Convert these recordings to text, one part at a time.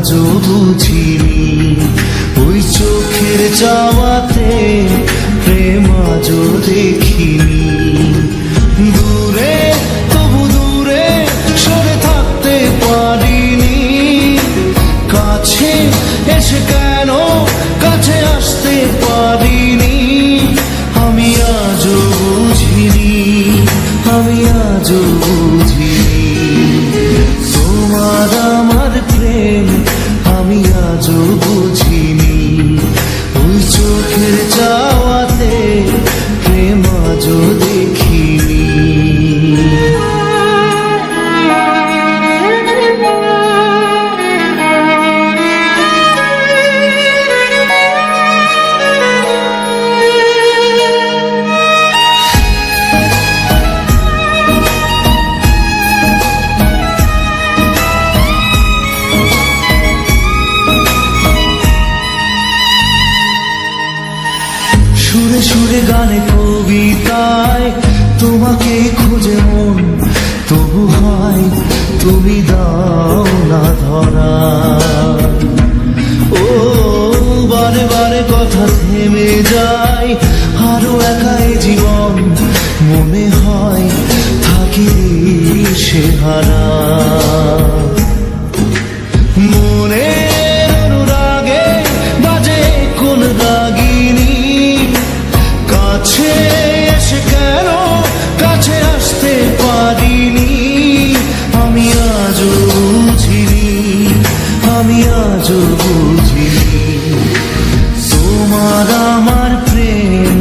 আজও বুঝিনি, ওই চোখের চাওয়াতে প্রেম আজও দেখিনি। দূরে তবু দূরে সরে থাকতে পারিনি, কাছে এসে কেন কাছে আসতে পারিনি। আমি আজও বুঝিনি, আমি আজও বুঝিনি, তোমার আমার প্রেম আমি আজও বুঝিনি। ওই চোখের চাওয়াতে প্রেম আজও দেখিনি। সুরে সুরে গানে কবিতায় তোমাকে খুঁজে মন, তবু হয় তুমি দাও না ধরা। ও বারে বারে কথা থেমে যায়, আরো একাই জীবন মনে হয় থাকি সে হারা। মনের অনুরাগে বাজে কোন রাগিনী, কাছে এসে কেন কাছে আসতে পারিনি। আমি আজও বুঝিনি, আমি আজও বুঝিনি, তোমার আমার প্রেম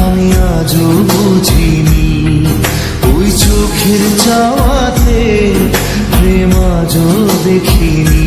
আমি আজও বুঝিনি। ওই চোখের চাওয়াতে প্রেম আজও দেখিনি।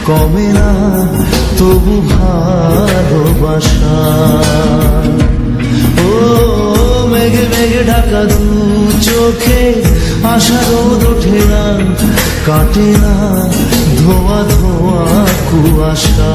কমে না তবু ভালোবাসা। ও মেঘে মেঘে ঢাকা দু চোখে আশা রোদ ওঠে না, কাটে না ধোয়া ধোয়া কুয়াশা।